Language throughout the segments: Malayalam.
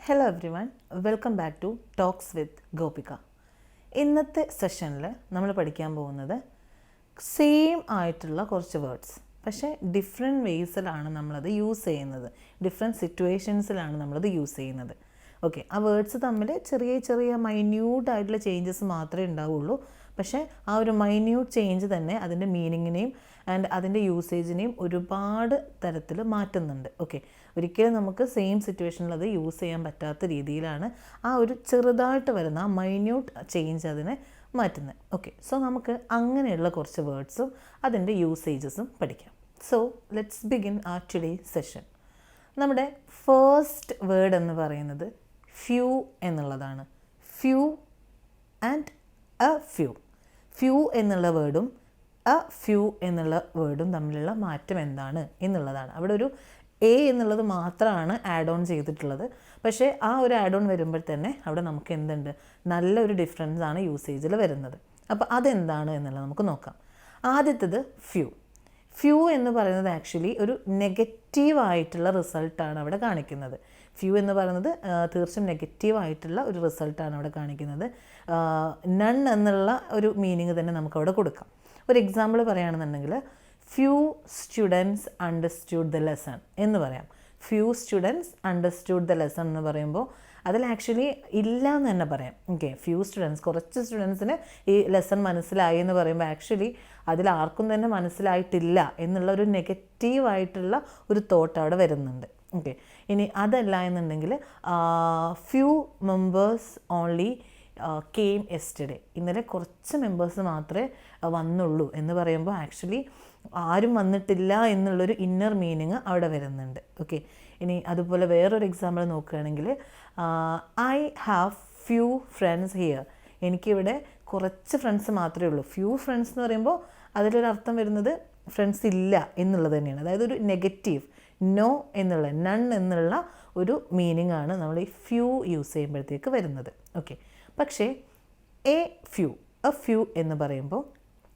Hello everyone, welcome back to talks with Gopika. ഇന്നത്തെ സെഷനിൽ നമ്മൾ പഠിക്കാൻ പോകുന്നത് സെയിം ആയിട്ടുള്ള കുറച്ച് വേർഡ്സ്, പക്ഷേ ഡിഫറെൻറ്റ് വേയ്സിലാണ് നമ്മളത് യൂസ് ചെയ്യുന്നത്, ഡിഫറെൻറ്റ് സിറ്റുവേഷൻസിലാണ് നമ്മളത് യൂസ് ചെയ്യുന്നത്. ഓക്കെ, ആ വേർഡ്സ് തമ്മിൽ ചെറിയ ചെറിയ മൈന്യൂട്ടായിട്ടുള്ള ചേഞ്ചസ് മാത്രമേ ഉണ്ടാവുള്ളൂ. പക്ഷേ ആ ഒരു മൈന്യൂട്ട് ചേഞ്ച് തന്നെ അതിൻ്റെ മീനിങ്ങിനെയും ആൻഡ് അതിൻ്റെ യൂസേജിനെയും ഒരുപാട് തരത്തിൽ മാറ്റുന്നുണ്ട്. ഓക്കെ, ഒരിക്കലും നമുക്ക് സെയിം സിറ്റുവേഷനിൽ അത് യൂസ് ചെയ്യാൻ പറ്റാത്ത രീതിയിലാണ് ആ ഒരു ചെറുതായിട്ട് വരുന്ന ആ മൈന്യൂട്ട് ചേഞ്ച് അതിനെ മാറ്റുന്നത്. ഓക്കെ, സോ നമുക്ക് അങ്ങനെയുള്ള കുറച്ച് വേർഡ്സും അതിൻ്റെ യൂസേജസും പഠിക്കാം. So let's begin are today session. നമ്മുടെ ഫസ്റ്റ് വേർഡ് എന്ന് പറയുന്നത് ഫ്യൂ എന്നുള്ളതാണ്. Few and A few. Few എന്നുള്ള വേർഡും എ ഫ്യൂ എന്നുള്ള വേർഡും തമ്മിലുള്ള മാറ്റം എന്താണ് എന്നുള്ളതാണ്. അവിടെ ഒരു എ എന്നുള്ളത് മാത്രമാണ് ആഡ് ഓൺ ചെയ്തിട്ടുള്ളത്. പക്ഷേ ആ ഒരു ആഡ് ഓൺ വരുമ്പോൾ തന്നെ അവിടെ നമുക്ക് എന്തുണ്ട്, നല്ലൊരു ഡിഫറൻസ് ആണ് യൂസേജിൽ വരുന്നത്. അപ്പോൾ അതെന്താണ് എന്നുള്ളത് നമുക്ക് നോക്കാം. ആദ്യത്തേത് ഫ്യൂ. ഫ്യൂ എന്ന് പറയുന്നത് ആക്ച്വലി ഒരു നെഗറ്റീവായിട്ടുള്ള റിസൾട്ടാണ് അവിടെ കാണിക്കുന്നത്. ഫ്യൂ എന്ന് പറയുന്നത് തീർച്ചയായും നെഗറ്റീവായിട്ടുള്ള ഒരു റിസൾട്ടാണ് അവിടെ കാണിക്കുന്നത്. നൺ എന്നുള്ള ഒരു മീനിങ് തന്നെ നമുക്കവിടെ കൊടുക്കാം. ഒരു എക്സാമ്പിൾ പറയുകയാണെന്നുണ്ടെങ്കിൽ few students understood the lesson എന്ന് പറയാം. Few students understood the lesson എന്ന് പറയുമ്പോൾ അതിൽ ആക്ച്വലി ഇല്ല എന്ന് തന്നെ പറയാം. ഓക്കെ, ഫ്യൂ സ്റ്റുഡൻസ്, കുറച്ച് സ്റ്റുഡൻസിന് ഈ ലെസൺ മനസ്സിലായി എന്ന് പറയുമ്പോൾ ആക്ച്വലി അതിൽ ആർക്കും തന്നെ മനസ്സിലായിട്ടില്ല എന്നുള്ള ഒരു നെഗറ്റീവായിട്ടുള്ള ഒരു തോട്ട് അവിടെ വരുന്നുണ്ട്. ഓക്കെ, ഇനി അതല്ല എന്നുണ്ടെങ്കിൽ few members only came yesterday, ഇന്നലെ കുറച്ച് മെമ്പേഴ്സ് മാത്രമേ വന്നുള്ളൂ എന്ന് പറയുമ്പോൾ ആക്ച്വലി ആരും വന്നിട്ടില്ല എന്നുള്ളൊരു ഇന്നർ മീനിങ് അവിടെ വരുന്നുണ്ട്. ഓക്കെ, ഇനി അതുപോലെ വേറൊരു എക്സാമ്പിൾ നോക്കുകയാണെങ്കിൽ I have few friends here, എനിക്കിവിടെ കുറച്ച് ഫ്രണ്ട്സ് മാത്രമേ ഉള്ളൂ. ഫ്യൂ ഫ്രണ്ട്സ് എന്ന് പറയുമ്പോൾ അതിലൊരർത്ഥം വരുന്നത് ഫ്രണ്ട്സ് ഇല്ല എന്നുള്ളത് തന്നെയാണ്. അതായത് ഒരു നെഗറ്റീവ്, നോ എന്നുള്ള, നൺ എന്നുള്ള ഒരു മീനിങ് ആണ് നമ്മൾ ഈ ഫ്യൂ യൂസ് ചെയ്യുമ്പോഴത്തേക്ക് വരുന്നത്. ഓക്കെ, പക്ഷേ എ ഫ്യൂ, എ ഫ്യൂ എന്ന് പറയുമ്പോൾ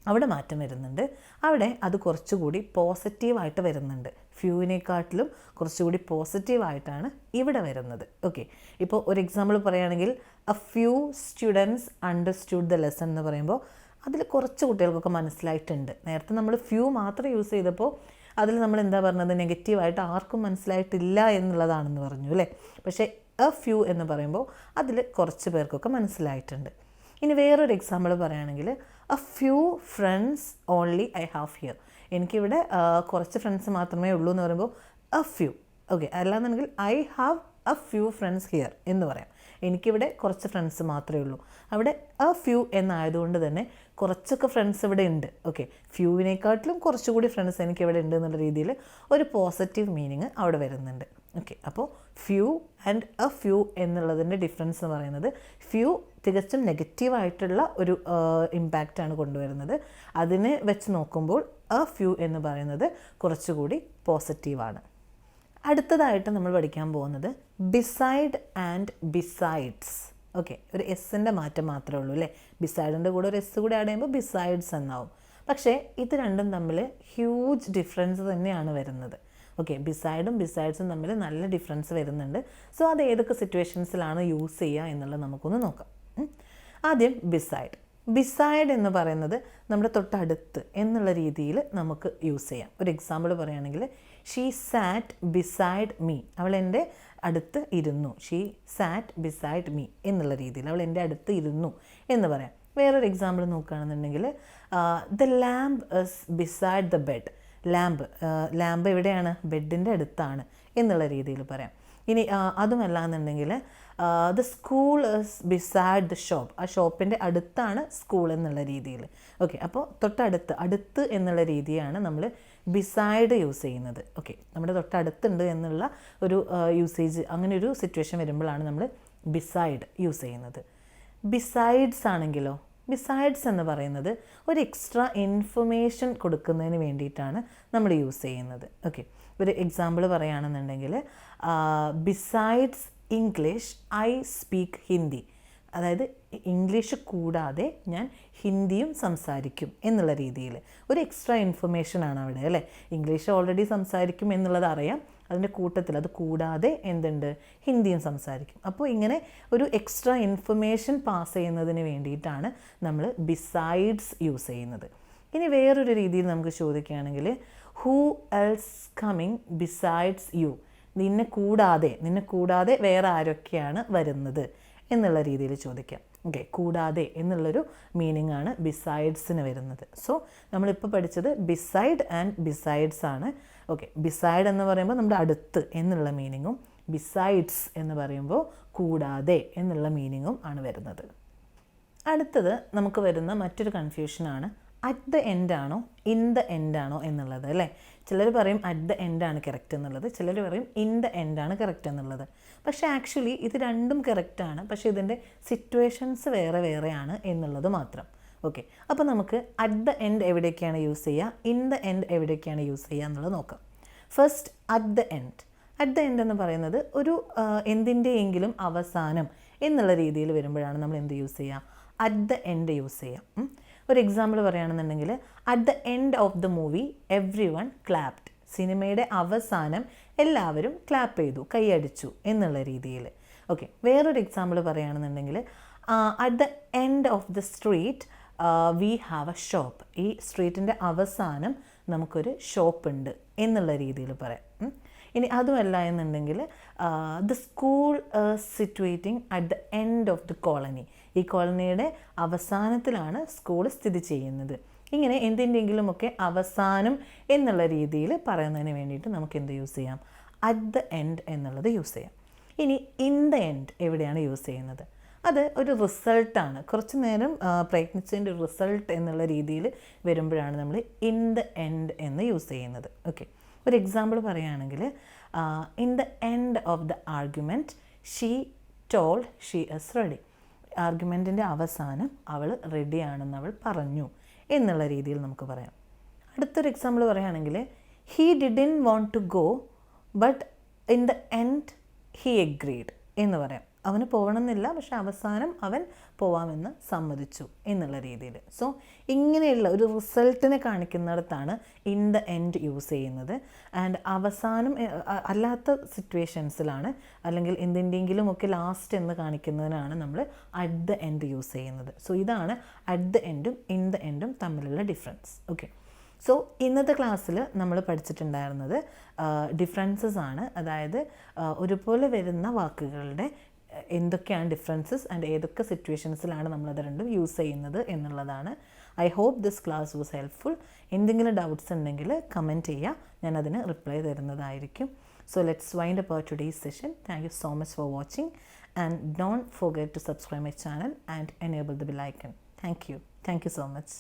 അവിടെ മാറ്റം വരുന്നുണ്ട്. അവിടെ അത് കുറച്ചുകൂടി പോസിറ്റീവായിട്ട് വരുന്നുണ്ട്. ഫ്യൂവിനെക്കാട്ടിലും കുറച്ചുകൂടി പോസിറ്റീവായിട്ടാണ് ഇവിടെ വരുന്നത്. ഓക്കെ, ഇപ്പോൾ ഒരു എക്സാമ്പിൾ പറയുകയാണെങ്കിൽ A few students understood the lesson എന്ന് പറയുമ്പോൾ അതിൽ കുറച്ച് കുട്ടികൾക്കൊക്കെ മനസ്സിലായിട്ടുണ്ട്. നേരത്തെ നമ്മൾ ഫ്യൂ മാത്രം യൂസ് ചെയ്തപ്പോൾ അതിൽ നമ്മൾ എന്താ പറഞ്ഞത്, നെഗറ്റീവായിട്ട് ആർക്കും മനസ്സിലായിട്ടില്ല എന്നുള്ളതാണെന്ന് പറഞ്ഞു അല്ലേ. പക്ഷേ എ ഫ്യൂ എന്ന് പറയുമ്പോൾ അതിൽ കുറച്ച് പേർക്കൊക്കെ മനസ്സിലായിട്ടുണ്ട്. ഇനി വേറൊരു എക്സാമ്പിൾ പറയുകയാണെങ്കിൽ A few friends only I have here, എനിക്കിവിടെ കുറച്ച് ഫ്രണ്ട്സ് മാത്രമേ ഉള്ളൂ എന്ന് പറയുമ്പോൾ എ ഫ്യൂ. ഓക്കെ, അല്ലാന്നുണ്ടെങ്കിൽ I have A few friends here എന്ന് പറയാം. എനിക്കിവിടെ കുറച്ച് ഫ്രണ്ട്സ് മാത്രമേ ഉള്ളൂ. അവിടെ എ ഫ്യൂ എന്നായതുകൊണ്ട് തന്നെ കുറച്ചൊക്കെ ഫ്രണ്ട്സ് ഇവിടെ ഉണ്ട്. ഓക്കെ, ഫ്യൂവിനെക്കാട്ടിലും കുറച്ചുകൂടി ഫ്രണ്ട്സ് എനിക്കിവിടെ ഉണ്ട് എന്നുള്ള രീതിയിൽ ഒരു പോസിറ്റീവ് മീനിങ് അവിടെ വരുന്നുണ്ട്. ഓക്കെ, അപ്പോൾ ഫ്യൂ ആൻഡ് എ ഫ്യൂ എന്നുള്ളതിൻ്റെ ഡിഫറൻസ് എന്ന് പറയുന്നത് ഫ്യൂ തികച്ചും നെഗറ്റീവായിട്ടുള്ള ഒരു ഇമ്പാക്റ്റാണ് കൊണ്ടുവരുന്നത്. അതിനെ വെച്ച് നോക്കുമ്പോൾ എ ഫ്യൂ എന്ന് പറയുന്നത് കുറച്ചുകൂടി പോസിറ്റീവാണ്. അടുത്തതായിട്ട് നമ്മൾ പഠിക്കാൻ പോകുന്നത് ബിസൈഡ് ആൻഡ് ബിസൈഡ്സ്. ഓക്കെ, ഒരു എസ്സിൻ്റെ മാറ്റം മാത്രമേ ഉള്ളൂ അല്ലേ. ബിസൈഡിൻ്റെ കൂടെ ഒരു എസ് കൂടി ആഡ് ചെയ്യുമ്പോൾ ബിസൈഡ്സ് എന്നാവും. പക്ഷേ ഇത് രണ്ടും തമ്മിൽ ഹ്യൂജ് ഡിഫറൻസ് തന്നെയാണ് വരുന്നത്. ഓക്കെ, ബിസൈഡും ബിസൈഡ്സും തമ്മിൽ നല്ല ഡിഫറൻസ് വരുന്നുണ്ട്. സോ അത് ഏതൊക്കെ സിറ്റുവേഷൻസിലാണ് യൂസ് ചെയ്യുക എന്നുള്ളത് നമുക്കൊന്ന് നോക്കാം. ആദ്യം ബിസൈഡ്. ബിസൈഡ് എന്ന് പറയുന്നത് നമ്മുടെ തൊട്ടടുത്ത് എന്നുള്ള രീതിയിൽ നമുക്ക് യൂസ് ചെയ്യാം. ഒരു എക്സാമ്പിൾ പറയുകയാണെങ്കിൽ ഷീ സാറ്റ് ബിസൈഡ് മീ, അവൾ എൻ്റെ അടുത്ത് ഇരുന്നു. ഷീ സാറ്റ് ബിസൈഡ് മീ എന്നുള്ള രീതിയിൽ അവൾ എൻ്റെ അടുത്ത് ഇരുന്നു എന്ന് പറയാം. വേറൊരു എക്സാമ്പിൾ നോക്കുകയാണെന്നുണ്ടെങ്കിൽ the lamp is beside the bed, lamp എവിടെയാണ്, ബെഡിൻ്റെ അടുത്താണ് എന്നുള്ള രീതിയിൽ പറയാം. ഇനി അതുമല്ല എന്നുണ്ടെങ്കിൽ the school is beside the shop, ആ ഷോപ്പിൻ്റെ അടുത്താണ് സ്കൂൾ എന്നുള്ള രീതിയിൽ. ഓക്കെ, അപ്പോൾ അടുത്ത് എന്നുള്ള രീതിയാണ് നമ്മൾ ബിസൈഡ് യൂസ് ചെയ്യുന്നത്. ഓക്കെ, നമ്മുടെ തൊട്ടടുത്തുണ്ട് എന്നുള്ള ഒരു യൂസേജ്, അങ്ങനെ ഒരു സിറ്റുവേഷൻ വരുമ്പോഴാണ് നമ്മൾ ബിസൈഡ് യൂസ് ചെയ്യുന്നത്. ബിസൈഡ്സ് ആണെങ്കിലോ, ബിസൈഡ്സ് എന്ന് പറയുന്നത് ഒരു എക്സ്ട്രാ ഇൻഫർമേഷൻ കൊടുക്കുന്നതിന് വേണ്ടിയിട്ടാണ് നമ്മൾ യൂസ് ചെയ്യുന്നത്. ഓക്കെ, ഒരു എക്സാമ്പിൾ പറയുകയാണെന്നുണ്ടെങ്കിൽ besides English I speak Hindi, അതായത് ഇംഗ്ലീഷ് കൂടാതെ ഞാൻ ഹിന്ദിയും സംസാരിക്കും എന്നുള്ള രീതിയിൽ ഒരു എക്സ്ട്രാ ഇൻഫർമേഷനാണ് അവിടെ അല്ലേ. ഇംഗ്ലീഷ് ഓൾറെഡി സംസാരിക്കും എന്നുള്ളത് അറിയാം, അതിൻ്റെ കൂട്ടത്തിൽ അത് കൂടാതെ എന്തുണ്ട്, ഹിന്ദിയും സംസാരിക്കും. അപ്പോൾ ഇങ്ങനെ ഒരു എക്സ്ട്രാ ഇൻഫർമേഷൻ പാസ് ചെയ്യുന്നതിന് വേണ്ടിയിട്ടാണ് നമ്മൾ ബിസൈഡ്സ് യൂസ് ചെയ്യുന്നത്. ഇനി വേറൊരു രീതിയിൽ നമുക്ക് ചോദിക്കുകയാണെങ്കിൽ who else coming besides you, നിന്നെ കൂടാതെ വേറെ ആരൊക്കെയാണ് വരുന്നത് എന്നുള്ള രീതിയിൽ ചോദിക്കാം. ഓക്കെ, കൂടാതെ എന്നുള്ളൊരു മീനിങ് ആണ് ബിസൈഡ്സിന് വരുന്നത്. സോ നമ്മളിപ്പോൾ പഠിച്ചത് ബിസൈഡ് ആൻഡ് ബിസൈഡ്സ് ആണ്. ഓക്കെ, ബിസൈഡ് എന്ന് പറയുമ്പോൾ നമ്മുടെ അടുത്ത് എന്നുള്ള മീനിങ്ങും ബിസൈഡ്സ് എന്ന് പറയുമ്പോൾ കൂടാതെ എന്നുള്ള മീനിങ്ങും ആണ് വരുന്നത്. അടുത്തത് നമുക്ക് വരുന്ന മറ്റൊരു കൺഫ്യൂഷനാണ് അറ്റ് ദ എൻഡ് ആണോ ഇൻ ദ എൻഡ് ആണോ എന്നുള്ളത്, അല്ലേ? ചിലർ പറയും അറ്റ് ദ എൻഡ് ആണ് കറക്റ്റ് എന്നുള്ളത്, ചിലർ പറയും ഇൻ ദ എൻഡ് ആണ് കറക്റ്റ് എന്നുള്ളത്. പക്ഷേ ആക്ച്വലി ഇത് രണ്ടും കറക്റ്റാണ്, പക്ഷേ ഇതിൻ്റെ സിറ്റുവേഷൻസ് വേറെ വേറെയാണ് എന്നുള്ളത് മാത്രം. ഓക്കെ, അപ്പോൾ നമുക്ക് അറ്റ് ദ എൻഡ് എവിടേക്കാണ് യൂസ് ചെയ്യുക, ഇൻ ദ എൻഡ് എവിടേക്കാണ് യൂസ് ചെയ്യുക എന്നുള്ളത് നോക്കാം. First at the end. At the end എന്ന് പറയുന്നത് ഒരു എന്തിൻ്റെയെങ്കിലും അവസാനം എന്നുള്ള രീതിയിൽ വരുമ്പോഴാണ് നമ്മൾ എന്ത് യൂസ് ചെയ്യുക, അറ്റ് ദ എൻഡ് യൂസ് ചെയ്യാം. ഒരു എക്സാമ്പിൾ പറയുകയാണെന്നുണ്ടെങ്കിൽ at the end of the movie every one clapped. സിനിമയുടെ അവസാനം എല്ലാവരും ക്ലാപ്പ് ചെയ്തു, കൈയടിച്ചു എന്നുള്ള രീതിയിൽ. ഓക്കെ, വേറൊരു എക്സാമ്പിൾ പറയുകയാണെന്നുണ്ടെങ്കിൽ at the end of the street we have A shop. ഈ സ്ട്രീറ്റിൻ്റെ അവസാനം നമുക്കൊരു ഷോപ്പ് ഉണ്ട് എന്നുള്ള രീതിയിൽ പറയാം. ഇനി അതുമല്ല എന്നുണ്ടെങ്കിൽ the school situating at the end of the colony. ഈ കോളനിയുടെ അവസാനത്തിലാണ് സ്കൂൾ സ്ഥിതി ചെയ്യുന്നത്. ഇങ്ങനെ എന്തിൻ്റെങ്കിലുമൊക്കെ അവസാനം എന്നുള്ള രീതിയിൽ പറയുന്നതിന് വേണ്ടിയിട്ട് നമുക്ക് എന്ത് യൂസ് ചെയ്യാം, അറ്റ് ദ എൻഡ് എന്നുള്ളത് യൂസ് ചെയ്യാം. ഇനി ഇൻ ദ എൻഡ് എവിടെയാണ് യൂസ് ചെയ്യുന്നത്, അത് ഒരു റിസൾട്ടാണ്. കുറച്ച് നേരം പ്രയത്നിച്ചതിൻ്റെ റിസൾട്ട് എന്നുള്ള രീതിയിൽ വരുമ്പോഴാണ് നമ്മൾ ഇൻ ദ എൻഡ് എന്ന് യൂസ് ചെയ്യുന്നത്. ഓക്കെ, ഒരു എക്സാമ്പിൾ പറയുകയാണെങ്കിൽ in the end of the argument she told she is ready. ആർഗ്യുമെൻറ്റിൻ്റെ അവസാനം അവൾ റെഡിയാണെന്ന് അവൾ പറഞ്ഞു എന്നുള്ള രീതിയിൽ നമുക്ക് പറയാം. അടുത്തൊരു എക്സാമ്പിൾ പറയുകയാണെങ്കിൽ he didn't want to go but in the end he agreed എന്ന് പറയാം. അവന് പോകണമെന്നില്ല, പക്ഷെ അവസാനം അവൻ പോവാമെന്ന് സമ്മതിച്ചു എന്നുള്ള രീതിയിൽ. സോ ഇങ്ങനെയുള്ള ഒരു റിസൾട്ടിനെ കാണിക്കുന്നിടത്താണ് ഇൻ ദ എൻഡ് യൂസ് ചെയ്യുന്നത്. ആൻഡ് അവസാനം അല്ലാത്ത സിറ്റുവേഷൻസിലാണ് അല്ലെങ്കിൽ എന്തിൻ്റെങ്കിലുമൊക്കെ ലാസ്റ്റ് എന്ന് കാണിക്കുന്നതിനാണ് നമ്മൾ അറ്റ് ദ എൻഡ് യൂസ് ചെയ്യുന്നത്. സോ ഇതാണ് അറ്റ് ദ എൻഡും ഇൻ ദ എൻഡും തമ്മിലുള്ള ഡിഫറൻസ്. ഓക്കെ, സോ ഇന്നത്തെ ക്ലാസ്സിൽ നമ്മൾ പഠിച്ചിട്ടുണ്ടായിരുന്നത് ഡിഫറൻസസ് ആണ്. അതായത് ഒരുപോലെ വരുന്ന വാക്കുകളുടെ എന്തൊക്കെയാണ് ഡിഫറൻസസ് ആൻഡ് ഏതൊക്കെ സിറ്റുവേഷൻസിലാണ് നമ്മളത് രണ്ടും യൂസ് ചെയ്യുന്നത് എന്നുള്ളതാണ്. I hope this class was helpful. എന്തെങ്കിലും ഡൗട്ട്സ് ഉണ്ടെങ്കിൽ കമൻറ്റ് ചെയ്യുക, ഞാനതിന് റിപ്ലൈ തരുന്നതായിരിക്കും. So let's wind up our today's session. Thank you so much for watching, and don't forget to subscribe my channel and enable the bell icon. Thank you so much.